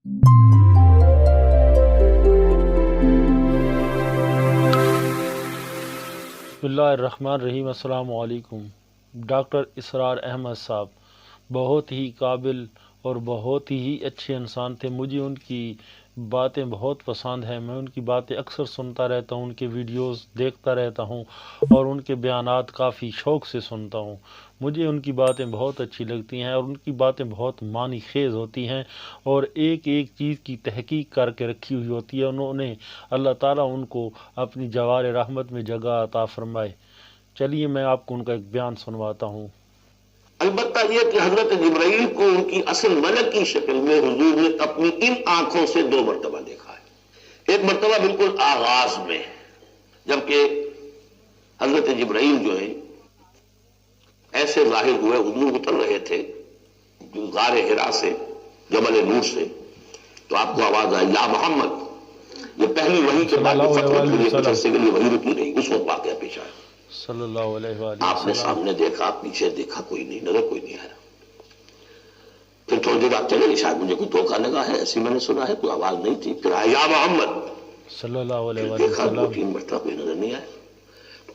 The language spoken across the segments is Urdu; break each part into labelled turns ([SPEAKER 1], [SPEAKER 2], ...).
[SPEAKER 1] بسم اللہ الرحمن الرحیم۔ السلام علیکم۔ ڈاکٹر اسرار احمد صاحب بہت ہی قابل اور بہت ہی اچھے انسان تھے۔ مجھے ان کی باتیں بہت پسند ہیں، میں ان کی باتیں اکثر سنتا رہتا ہوں، ان کے ویڈیوز دیکھتا رہتا ہوں اور ان کے بیانات کافی شوق سے سنتا ہوں۔ مجھے ان کی باتیں بہت اچھی لگتی ہیں اور ان کی باتیں بہت معنی خیز ہوتی ہیں اور ایک ایک چیز کی تحقیق کر کے رکھی ہوئی ہوتی ہے۔ انہوں نے اللہ تعالیٰ ان کو اپنی جوار رحمت میں جگہ عطا فرمائے۔ چلیے میں آپ کو ان کا ایک بیان سنواتا ہوں۔
[SPEAKER 2] البتہ یہ کہ حضرت جبرائیل کو ان کی اصل ملک کی شکل میں حضور نے اپنی ان آنکھوں سے 2 مرتبہ دیکھا ہے۔ ایک مرتبہ بالکل آغاز میں، جبکہ حضرت جبرائیل جو ہے ایسے ظاہر ہوئے، حضور اتر رہے تھے غار حرا سے، جبل نور سے، تو آپ کو آواز آئی یا محمد۔ یہ پہلی وحی کے بعد کچھ عرصے کے لیے وحی رکی رہی، اس وقت واقعہ پیش آیا۔
[SPEAKER 1] صلی اللہ علیہ وآلہ
[SPEAKER 2] آپ نے سامنے دیکھا، پیچھے دیکھا، کوئی نہیں، نظر کوئی نہیں آیا۔ پھر تھوڑی دیر آپ چلے گئے، شاید مجھے کوئی دھوکہ لگا ہے، ایسی میں نے سنا ہے، کوئی آواز نہیں تھی۔ پھر آیا یا محمد،
[SPEAKER 1] صلی اللہ علیہ
[SPEAKER 2] پھر
[SPEAKER 1] وآلہ
[SPEAKER 2] دیکھا 2-3 مرتبہ کوئی نظر نہیں آیا،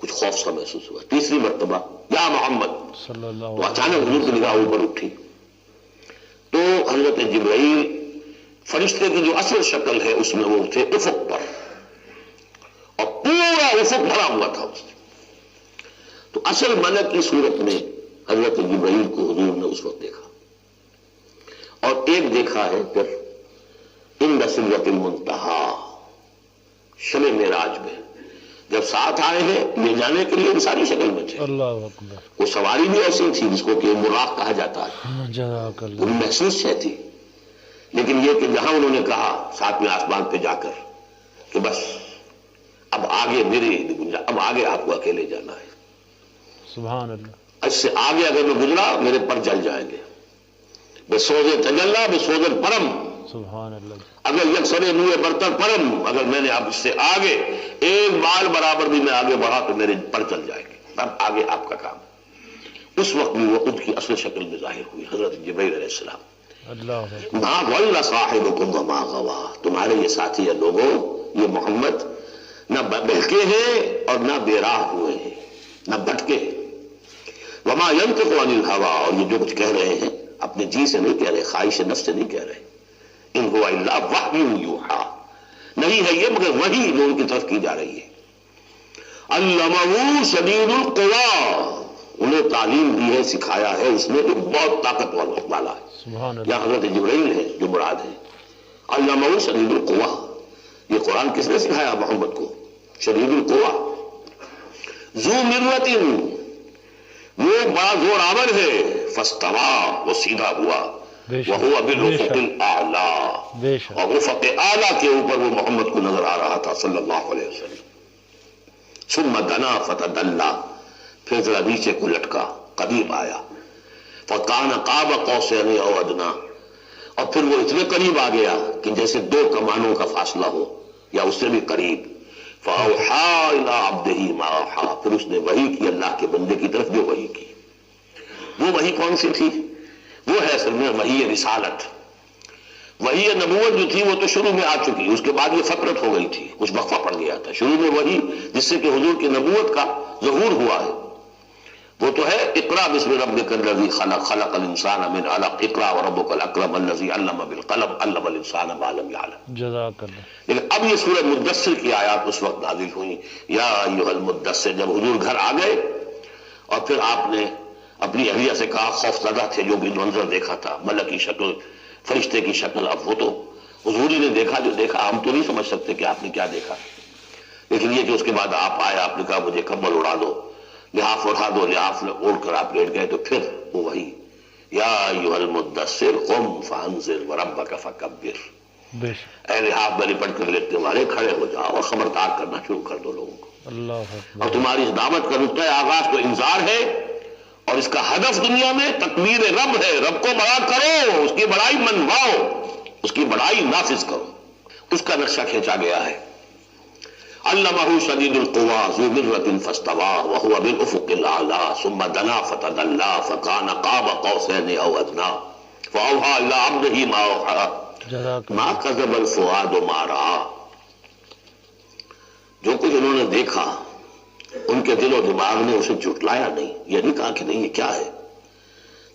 [SPEAKER 2] کچھ خوف سا محسوس ہوا۔ تیسری مرتبہ یا محمد،
[SPEAKER 1] صلی اللہ
[SPEAKER 2] تو اچانک حضور کی نگاہ اوپر اٹھی تو حضرت جبرائیل فرشتے کی جو اصل شکل ہے اس میں وہ تھے افق پر، اور پورا افق بھرا ہوا تھا اس سے۔ تو اصل ملک کی صورت میں حضرت جبرائیل کو حضور نے اس وقت دیکھا، اور ایک دیکھا ہے پھر عند سدرۃ المنتہا، شب معراج میں جب ساتھ آئے ہیں لے جانے کے لیے انسانی شکل میں تھے۔
[SPEAKER 1] اللہ اکبر۔
[SPEAKER 2] وہ سواری بھی ایسی تھی جس کو کہ براق کہا جاتا ہے،
[SPEAKER 1] جزاک اللہ۔
[SPEAKER 2] وہ محسوس ہے تھی، لیکن یہ کہ جہاں انہوں نے کہا 7ویں آسمان پہ جا کر کہ بس اب آگے میری گنجائش، اب آگے آپ کو اکیلے جانا ہے،
[SPEAKER 1] سبحان اللہ۔
[SPEAKER 2] اس سے آگے اگر میں گزرا میرے پر جل جائیں گے، بے سوز تجلا بے سوز پرم،
[SPEAKER 1] سبحان اللہ۔
[SPEAKER 2] اگر یکسر نور برتر پرم، اگر میں نے اب اس سے آگے ایک بال برابر بھی میں آگے بڑھا تو میرے پر چل جائیں گے، اب آگے آپ کا کام۔ اس وقت بھی وہ خود کی اصل شکل میں ظاہر ہوئی، حضرت جبرائیل علیہ السلام۔
[SPEAKER 1] اللہ
[SPEAKER 2] ما ضل صاحبکم وما غوا، تمہارے یہ ساتھی ہے لوگوں، یہ محمد نہ بہکے ہیں اور نہ بے راہ ہوئے ہیں، نہ بھٹکے ہیں۔ وما ينطق عن الهوى، اور یہ جو کچھ کہہ رہے ہیں اپنے جی سے نہیں کہہ رہے، خواہش نفس سے نہیں کہہ رہے۔ ان هو الا وحی یوحی، نہیں ہے یہ مگر وحی جو ان کی طرف کی جا رہی ہے۔ علمہ شدید القوی، انہیں تعلیم دی ہے، سکھایا ہے اس نے کہ بہت طاقت والا ہے۔
[SPEAKER 1] سبحان
[SPEAKER 2] یا
[SPEAKER 1] اللہ۔
[SPEAKER 2] حضرت جبرائیل ہے جو مراد ہے۔ علمہ شدید القوی، یہ قرآن کس نے سکھایا محمد کو؟ شدید القوی، ذو مرۃ، وہ بڑا زور آور ہے، فاستوی، وہ سیدھا ہوا، وہو بالافق الاعلی،
[SPEAKER 1] بے شک۔
[SPEAKER 2] اور افق اعلیٰ کے اوپر وہ محمد کو نظر آ رہا تھا صلی اللہ علیہ وسلم۔ ثم دنا فتدلی، پھر ذرا نیچے کو لٹکا، قریب آیا، فکان قاب قوسین او ادنی، اور پھر وہ اتنے قریب آ گیا کہ جیسے 2 کمانوں کا فاصلہ ہو یا اس سے بھی قریب۔ فاوحی الی عبدہ ما اوحی، پھر اس نے وحی کی اللہ کے بندے کی طرف جو وحی کی۔ وہ وحی کون سی تھی؟ وہ ہے اصل میں وحی رسالت۔ وحی نبوت جو تھی وہ تو شروع میں آ چکی، اس کے بعد یہ فترت ہو گئی تھی، کچھ وقفہ پڑ گیا تھا۔ شروع میں وحی جس سے کہ حضور کی نبوت کا ظہور ہوا ہے وہ تو ہے اقرا بسم ربک الذی خلق، خلق الانسان من علق، اقرا وربک الاکرم الذی علم بالقلم، علم الانسان ما لم یعلم۔
[SPEAKER 1] جزاک اللہ۔
[SPEAKER 2] لیکن اب یہ سورہ مدثر کی آیات اس وقت نازل ہوئی، یا ایھا المدثر، جب حضور گھر آ گئے اور پھر آپ نے اپنی اہلیہ سے کہا، خوف زدہ تھے، جو بھی منظر دیکھا تھا، ملک کی شکل، فرشتے کی شکل، اب وہ تو حضور ہی نے دیکھا جو دیکھا، ہم تو نہیں سمجھ سکتے کہ آپ نے کیا دیکھا، لیکن یہ کہ اس کے بعد آپ آئے، آپ نے کہا مجھے کمبل اڑا دو، لحاف اڑا دو، لحاف اوڑھ کر آپ لیٹ گئے، تو پھر وہ وہی یا ایھا المدثر قم فانذر وربک فکبر،
[SPEAKER 1] بے شک۔
[SPEAKER 2] اے لحاف میں لپٹ کر لیٹنے والے کھڑے ہو جاؤ اور خبردار کرنا شروع کر دو لوگوں کو۔
[SPEAKER 1] اللہ
[SPEAKER 2] اور
[SPEAKER 1] اکبر۔
[SPEAKER 2] تمہاری اس دعوت کا نقطۂ آغاز تو انذار ہے، اور اس کا ہدف دنیا میں تکبیر رب ہے، رب کو بڑا کرو، اس کی بڑائی منواؤ، اس کی بڑائی نافذ کرو، اس کا نقشہ کھینچا گیا ہے۔ علمہ شدید القوی ذو مرۃ فاستوی وہو بالافق الاعلی ثم دنا فتدلی فکان قاب قوسین او ادنی فاوحی الی عبدہ ما اوحی۔
[SPEAKER 1] جزاک
[SPEAKER 2] ما
[SPEAKER 1] اللہ۔
[SPEAKER 2] کذب الفؤاد ما رأى، جو کچھ انہوں نے دیکھا ان کے دل و دماغ نے اسے جھٹلایا نہیں، یہ نہیں کہا کہ نہیں یہ کیا ہے۔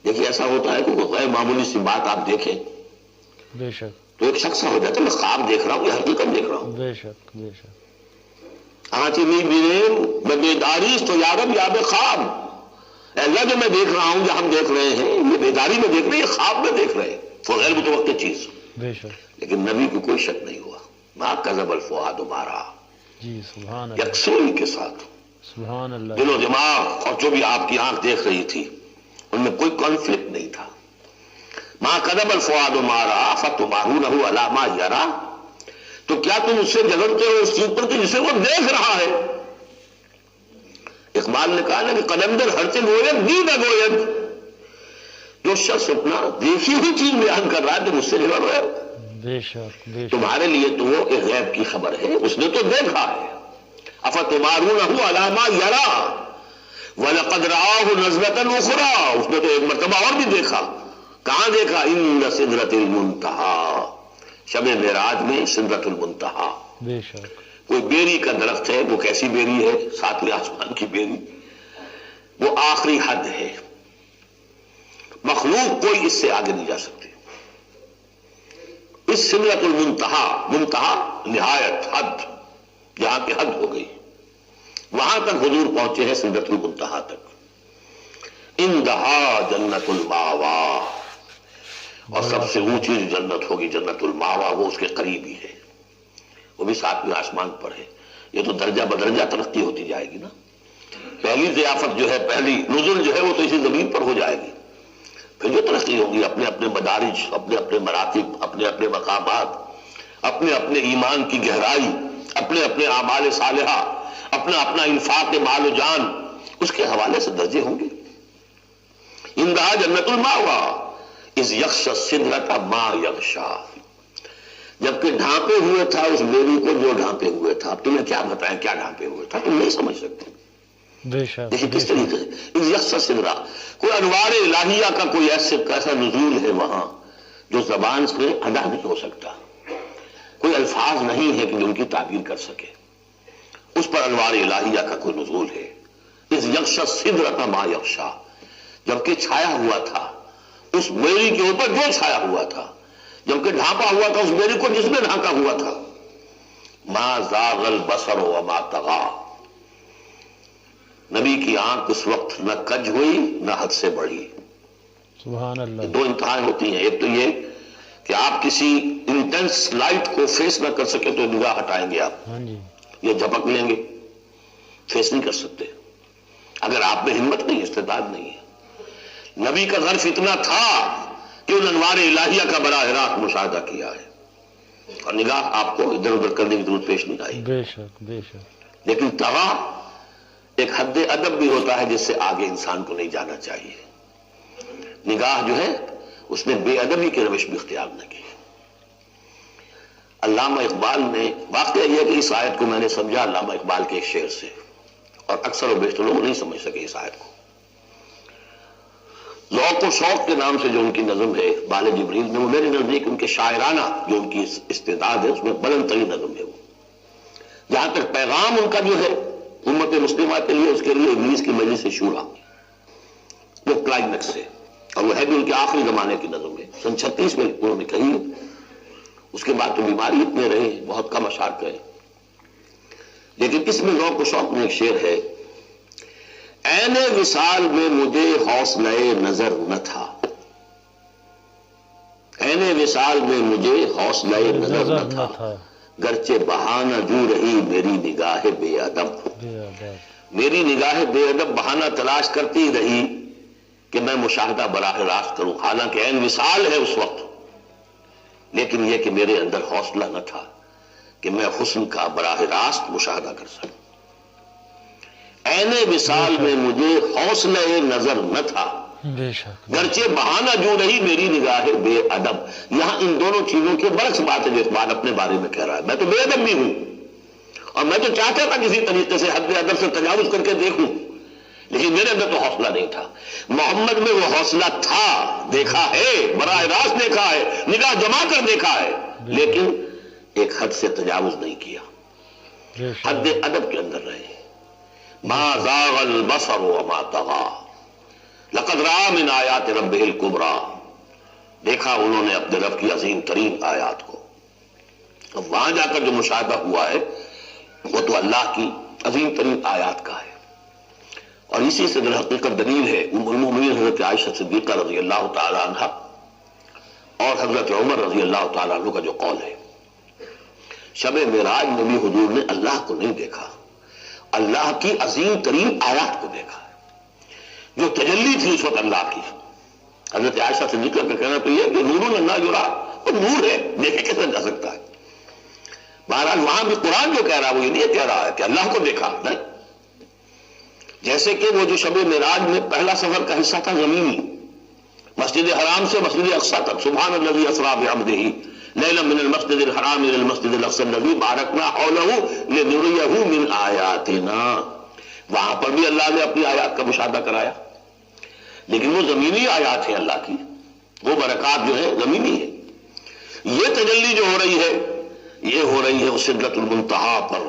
[SPEAKER 2] دیکھیے ایسا ہوتا ہے کہ کوئی غیر معمولی سی بات آپ دیکھیں
[SPEAKER 1] بے شک
[SPEAKER 2] تو ایک شخص ہو جاتا ہے میں خواب دیکھ رہا ہوں یا حقیقت دیکھ رہا ہوں۔
[SPEAKER 1] بے شک بے شک۔
[SPEAKER 2] آنچی می بینیم میں بیداری تو یارب یا بے خواب، اے اللہ جو میں دیکھ رہا ہوں جو ہم دیکھ رہے ہیں یہ بیداری میں دیکھ رہے ہیں، یہ خواب میں دیکھ رہے ہیں، وہ غیر متوقع چیز۔
[SPEAKER 1] بے شک۔
[SPEAKER 2] لیکن نبی کو کوئی شک نہیں ہوا، ما کذب الفؤاد ما رأى،
[SPEAKER 1] جی سبحان اللہ،
[SPEAKER 2] یکسوئی کے ساتھ
[SPEAKER 1] سبحان اللہ۔
[SPEAKER 2] دل و دماغ اور جو بھی آپ کی آنکھ دیکھ رہی تھی ان میں کوئی کانفلکٹ نہیں تھا۔ ما کذب الفؤاد ما رأى فتمارونه علی ما یرا، تو کیا تم اس سے جھگڑتے ہو اس چیز پر کہ جسے وہ دیکھ رہا ہے؟ اقبال نے کہا نا کہ قلندر ہر سے گوید دید گوید، جو شخص اپنا دیکھی ہوئی چیز بیان کر رہا ہے تو مجھ سے جھگڑ رہے ہو؟
[SPEAKER 1] بے شک بے شک۔
[SPEAKER 2] تمہارے لیے تو وہ ایک غیب کی خبر ہے، اس نے تو دیکھا ہے۔ افتمارونه علی ما یرا وَلَقَدْ رَآهُ نَزْلَةً أُخْرَىٰ، اس نے تو ایک مرتبہ اور بھی دیکھا۔ کہاں دیکھا؟ عند سدرۃ المنتہا، شب معراج میں سدرۃ المنتہا۔
[SPEAKER 1] بے شک۔
[SPEAKER 2] کوئی بیری کا درخت ہے، وہ کیسی بیری ہے؟ ساتویں آسمان کی بیری، وہ آخری حد ہے، مخلوق کوئی اس سے آگے نہیں جا سکتی۔ اس سدرۃ المنتہا، منتہا نہایت، حد، جہاں کی حد ہو گئی، وہاں تک حضور پہنچے ہیں سدرۃ المنتہا تک۔ اندہا جنت الماوا، اور سب سے اونچی جو جنت ہوگی جنت الماوا، وہ اس کے قریب ہی ہے، وہ بھی ساتویں آسمان پر ہے۔ یہ تو درجہ بدرجہ ترقی ہوتی جائے گی نا۔ پہلی ضیافت جو ہے، پہلی نزل جو ہے وہ تو اسی زمین پر ہو جائے گی، پھر جو ترقی ہوگی اپنے اپنے مدارج، اپنے اپنے مراتب، اپنے اپنے مقامات، اپنے اپنے ایمان کی گہرائی، اپنے اپنے اعمال صالحہ، اپنا اپنا انفاق مال و جان، اس کے حوالے سے درجے ہوں گے۔ اندہا جنت الماوا اذ یغشی السدرۃ ما یغشی، جبکہ ڈھانپے ہوئے تھا اس بیری کو جو ڈھانپے ہوئے تھا۔ اب تمہیں کیا بتائیں کیا ڈھانپے ہوئے تھا، تم نہیں سمجھ سکتے۔
[SPEAKER 1] بے شک
[SPEAKER 2] دیکھیں
[SPEAKER 1] بے
[SPEAKER 2] کس طریقے سے اذ یغشی السدرہ، کوئی انوار الہیہ کا کوئی ایسا نزول ہے وہاں جو زبان سے ادا نہیں ہو سکتا، کوئی الفاظ نہیں ہے کہ جو ان کی تعبیر کر سکے۔ اس پر انوار الہیہ کا کوئی نزول ہے۔ اذ یغشی السدرۃ ما یغشی، جبکہ چھایا ہوا تھا اس بیری کے اوپر جو چھایا ہوا تھا، جبکہ ڈھانپا ہوا تھا اس بیری کو جس میں ڈھانکا ہوا تھا۔ ما زاغ البصر وما طغی، نبی کی آنکھ اس وقت نہ کج ہوئی نہ حد سے بڑھی۔
[SPEAKER 1] سبحان اللہ۔
[SPEAKER 2] دو انتہائیں ہوتی ہیں، ایک تو یہ کہ آپ کسی انٹینس لائٹ کو فیس نہ کر سکے تو نگاہ ہٹائیں گے آپ،
[SPEAKER 1] ہاں جی۔
[SPEAKER 2] یہ جھپک لیں گے، فیس نہیں کر سکتے اگر آپ میں ہمت نہیں، استعداد نہیں ہے۔ نبی کا ظرف اتنا تھا کہ ان انوار الہیہ کا براہ راست مشاہدہ کیا ہے، اور نگاہ آپ کو ادھر ادھر کرنے کی ضرورت پیش نہیں آئی۔
[SPEAKER 1] بے شک بے شک۔
[SPEAKER 2] لیکن طغا ایک حد ادب بھی ہوتا ہے جس سے آگے انسان کو نہیں جانا چاہیے۔ نگاہ جو ہے اس نے بے ادبی کی روش بھی اختیار نہ کی۔ علامہ اقبال نے، واقعہ یہ کہ اس آیت کو میں نے سمجھا علامہ اقبال کے ایک شعر سے، اور اکثر و بیشتر لوگ نہیں سمجھ سکے اس آیت کو۔ ذوق و شوق کے نام سے جو ان کی نظم ہے بال جبریل میں، وہ میرے نزدیک ان کے شاعرانہ جو ان کی استعداد ہے اس میں بلند ترین نظم ہے وہ۔ جہاں تک پیغام ان کا جو ہے امت مسلمہ کے لیے، اس کے لیے ابلیس کی مجلس شورا، وہ کلائمیکس ہے، اور وہ ہے بھی ان کے آخری زمانے کی نظم ہے، سن 36 میں انہوں نے کہی۔ اس کے بعد تو بیماری اتنے رہے، بہت کم اشعار کہے، لیکن اس میں ذوق و شوق میں ایک شعر ہے: عین وصال میں مجھے حوصلہ نظر نہ تھا، عین وصال میں مجھے حوصلہ نظر نہ تھا، گرچہ بہانہ جو رہی میری نگاہ بے ادب، میری نگاہ بے ادب بہانہ تلاش کرتی رہی کہ میں مشاہدہ براہ راست کروں، حالانکہ عین وصال ہے اس وقت، لیکن یہ کہ میرے اندر حوصلہ نہ تھا کہ میں حسن کا براہ راست مشاہدہ کر سکوں۔ عین وصال میں مجھے حوصلہ نظر نہ تھا،
[SPEAKER 1] بے شک۔
[SPEAKER 2] گرچہ بہانہ جو رہی میری نگاہ بے ادب۔ یہاں ان دونوں چیزوں کے برعکس بات ہے جو اقبال اپنے بارے میں کہہ رہا ہے۔ میں تو بے ادب بھی ہوں، اور میں تو چاہتا تھا کسی طریقے سے حد ادب سے تجاوز کر کے دیکھوں، لیکن میرے اندر تو حوصلہ نہیں تھا. محمد میں وہ حوصلہ تھا، دیکھا ہے، براہ راست دیکھا ہے، نگاہ جما کر دیکھا ہے، لیکن ایک حد سے تجاوز نہیں کیا، حد ادب کے اندر رہے. ما زاغ البصر وما طغى لقد رأى من آیات ربہ الکبریٰ. دیکھا انہوں نے اپنے رب کی عظیم ترین آیات کو. اب وہاں جا کر جو مشاہدہ ہوا ہے وہ تو اللہ کی عظیم ترین آیات کا ہے. اور اسی سے در حقیقت دلیل ہے ام المؤمنین حضرت عائشہ صدیقہ رضی اللہ تعالی عنہ اور حضرت عمر رضی اللہ تعالی عنہ کا جو قول ہے. شب معراج میں بھی حضور نے اللہ کو نہیں دیکھا، اللہ کی عظیم ترین آیات کو دیکھا ہے جو تجلی تھی اس وقت اللہ کی. حضرت عائشہ صدیقہ کا کہنا تو یہ کہ نور لا یرا، وہ نور ہے، دیکھے کیسے جا سکتا ہے. بہرحال وہاں بھی قرآن جو کہہ رہا ہے وہ یہ نہیں کہہ رہا ہے کہ اللہ کو دیکھا، نہیں. جیسے کہ وہ جو شب معراج میں پہلا سفر کا حصہ تھا زمینی، مسجد حرام سے مسجد اقصی تک، سبحان الذی اسریٰ بعبدہ لیلا من المسجد الحرام الى المسجد الاقصی الذی بارکنا حولہ لنریہ من آیاتنا. وہاں پر بھی اللہ نے اپنی آیات کا مشاہدہ کرایا، لیکن وہ زمینی آیات ہیں اللہ کی، وہ برکات جو ہے زمینی ہے. یہ تجلی جو ہو رہی ہے یہ ہو رہی ہے سدرۃ المنتہا پر.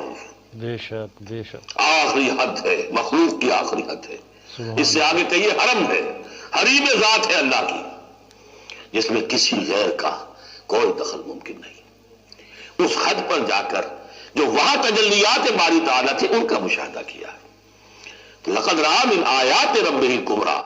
[SPEAKER 1] بے شک بے شک
[SPEAKER 2] آخری حد ہے، مخلوق کی آخری حد ہے. اس سے آگے کہیے حرم ہے، حریم ذات ہے اللہ کی، جس میں کسی غیر کا کوئی دخل ممکن نہیں. اس حد پر جا کر جو وہاں تجلیات باری تعالیٰ تھے ان کا مشاہدہ کیا ہے. لقد رأى من آیات ربہ الکبریٰ.